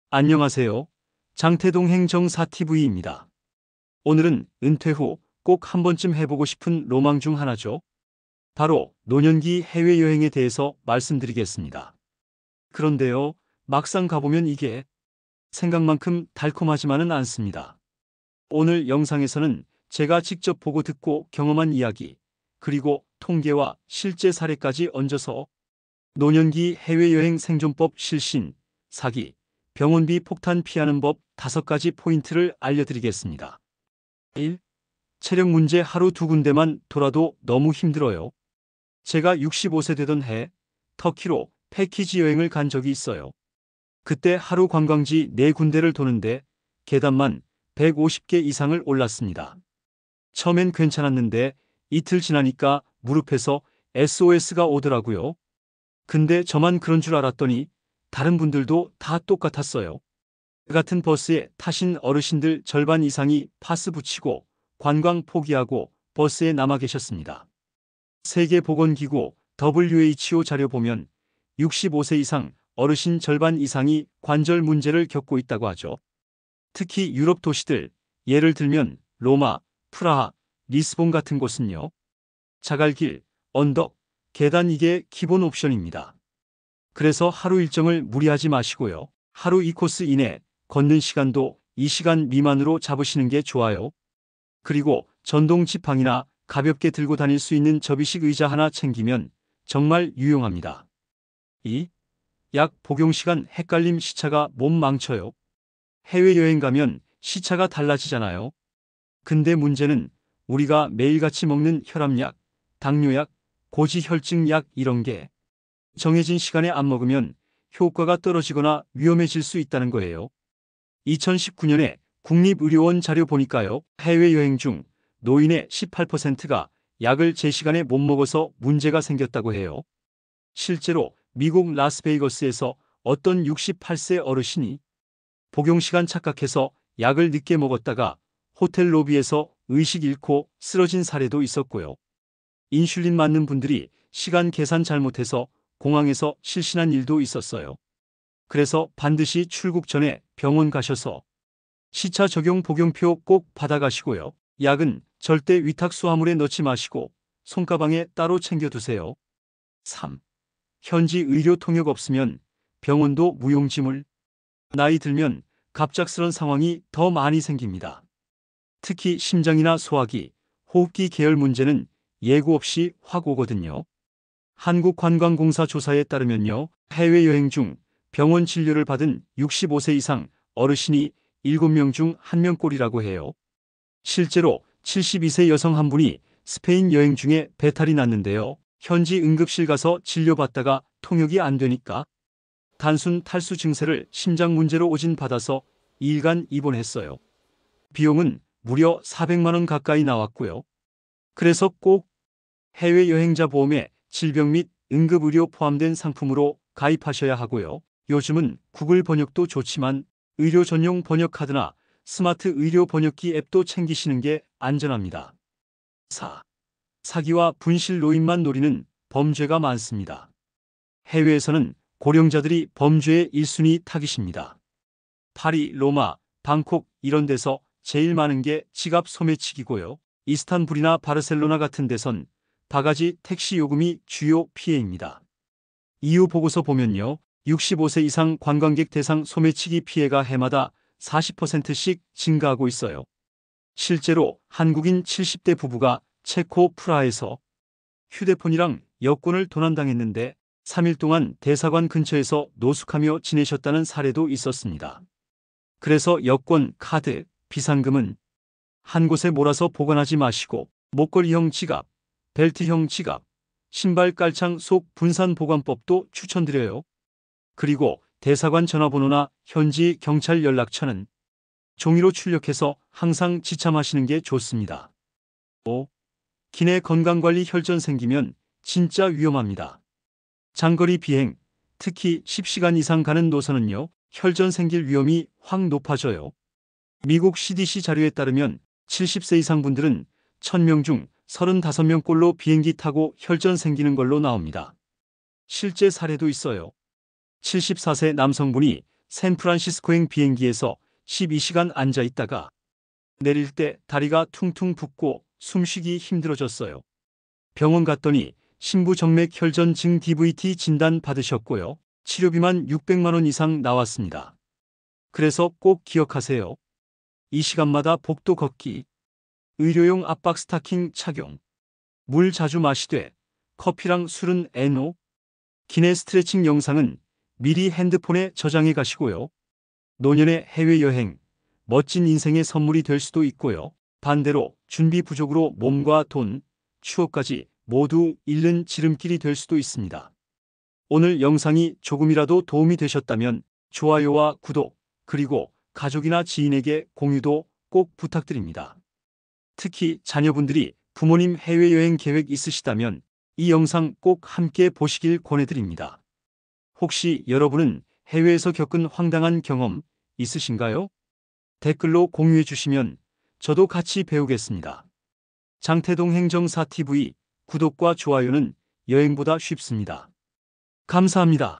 안녕하세요. 장태동 행정사TV입니다. 오늘은 은퇴 후 꼭 한 번쯤 해보고 싶은 로망 중 하나죠. 바로 노년기 해외여행에 대해서 말씀드리겠습니다. 그런데요, 막상 가보면 이게 생각만큼 달콤하지만은 않습니다. 오늘 영상에서는 제가 직접 보고 듣고 경험한 이야기, 그리고 통계와 실제 사례까지 얹어서 노년기 해외여행 생존법 실신, 사기, 병원비 폭탄 피하는 법 5가지 포인트를 알려드리겠습니다. 1. 체력 문제. 하루 2군데만 돌아도 너무 힘들어요. 제가 65세 되던 해 터키로 패키지 여행을 간 적이 있어요. 그때 하루 관광지 4군데를 도는데 계단만 150개 이상을 올랐습니다. 처음엔 괜찮았는데 이틀 지나니까 무릎에서 SOS가 오더라고요. 근데 저만 그런 줄 알았더니 다른 분들도 다 똑같았어요. 같은 버스에 타신 어르신들 절반 이상이 파스 붙이고 관광 포기하고 버스에 남아 계셨습니다. 세계보건기구 WHO 자료 보면 65세 이상 어르신 절반 이상이 관절 문제를 겪고 있다고 하죠. 특히 유럽 도시들, 예를 들면 로마, 프라하, 리스본 같은 곳은요. 자갈길, 언덕, 계단 이게 기본 옵션입니다. 그래서 하루 일정을 무리하지 마시고요. 하루 2코스 이내, 걷는 시간도 2시간 미만으로 잡으시는 게 좋아요. 그리고 전동 지팡이나 가볍게 들고 다닐 수 있는 접이식 의자 하나 챙기면 정말 유용합니다. 2. 약 복용시간 헷갈림. 시차가 몸 망쳐요. 해외여행 가면 시차가 달라지잖아요. 근데 문제는 우리가 매일같이 먹는 혈압약, 당뇨약, 고지혈증약 이런 게 정해진 시간에 안 먹으면 효과가 떨어지거나 위험해질 수 있다는 거예요. 2019년에 국립의료원 자료 보니까요. 해외여행 중 노인의 18%가 약을 제 시간에 못 먹어서 문제가 생겼다고 해요. 실제로 미국 라스베이거스에서 어떤 68세 어르신이 복용시간 착각해서 약을 늦게 먹었다가 호텔 로비에서 의식 잃고 쓰러진 사례도 있었고요. 인슐린 맞는 분들이 시간 계산 잘못해서 공항에서 실신한 일도 있었어요. 그래서 반드시 출국 전에 병원 가셔서 시차 적용 복용표 꼭 받아가시고요. 약은 절대 위탁수화물에 넣지 마시고 손가방에 따로 챙겨두세요. 3. 현지 의료 통역 없으면 병원도 무용지물. 나이 들면 갑작스런 상황이 더 많이 생깁니다. 특히 심장이나 소화기, 호흡기 계열 문제는 예고 없이 확 오거든요. 한국관광공사 조사에 따르면요. 해외여행 중 병원 진료를 받은 65세 이상 어르신이 7명 중 1명꼴이라고 해요. 실제로 72세 여성 한 분이 스페인 여행 중에 배탈이 났는데요. 현지 응급실 가서 진료받다가 통역이 안 되니까 단순 탈수 증세를 심장 문제로 오진받아서 2일간 입원했어요. 비용은 무려 400만 원 가까이 나왔고요. 그래서 꼭 해외여행자 보험에 질병 및 응급의료 포함된 상품으로 가입하셔야 하고요. 요즘은 구글 번역도 좋지만 의료 전용 번역 카드나 스마트 의료 번역기 앱도 챙기시는 게 안전합니다. 4. 사기와 분실. 노인만 노리는 범죄가 많습니다. 해외에서는 고령자들이 범죄의 1순위 타깃입니다. 파리, 로마, 방콕 이런 데서 제일 많은 게 지갑 소매치기고요. 이스탄불이나 바르셀로나 같은 데선 바가지 택시 요금이 주요 피해입니다. EU 보고서 보면요. 65세 이상 관광객 대상 소매치기 피해가 해마다 40%씩 증가하고 있어요. 실제로 한국인 70대 부부가 체코 프라하에서 휴대폰이랑 여권을 도난당했는데 3일 동안 대사관 근처에서 노숙하며 지내셨다는 사례도 있었습니다. 그래서 여권, 카드, 비상금은 한 곳에 몰아서 보관하지 마시고 목걸이형 지갑, 벨트형 지갑, 신발 깔창 속 분산 보관법도 추천드려요. 그리고 대사관 전화번호나 현지 경찰 연락처는 종이로 출력해서 항상 지참하시는 게 좋습니다. 5. 기내 건강관리. 혈전 생기면 진짜 위험합니다. 장거리 비행, 특히 10시간 이상 가는 노선은요. 혈전 생길 위험이 확 높아져요. 미국 CDC 자료에 따르면 70세 이상 분들은 1000명 중 35명꼴로 비행기 타고 혈전 생기는 걸로 나옵니다. 실제 사례도 있어요. 74세 남성분이 샌프란시스코행 비행기에서 12시간 앉아 있다가 내릴 때 다리가 퉁퉁 붓고 숨쉬기 힘들어졌어요. 병원 갔더니 심부정맥 혈전증 DVT 진단 받으셨고요. 치료비만 600만 원 이상 나왔습니다. 그래서 꼭 기억하세요. 이 시간마다 복도 걷기, 의료용 압박 스타킹 착용, 물 자주 마시되 커피랑 술은 NO. 기내 스트레칭 영상은 미리 핸드폰에 저장해 가시고요. 노년의 해외여행, 멋진 인생의 선물이 될 수도 있고요. 반대로 준비 부족으로 몸과 돈, 추억까지 모두 잃는 지름길이 될 수도 있습니다. 오늘 영상이 조금이라도 도움이 되셨다면 좋아요와 구독, 그리고 가족이나 지인에게 공유도 꼭 부탁드립니다. 특히 자녀분들이 부모님 해외여행 계획 있으시다면 이 영상 꼭 함께 보시길 권해드립니다. 혹시 여러분은 해외에서 겪은 황당한 경험 있으신가요? 댓글로 공유해 주시면 저도 같이 배우겠습니다. 장태동 행정사TV 구독과 좋아요는 여행보다 쉽습니다. 감사합니다.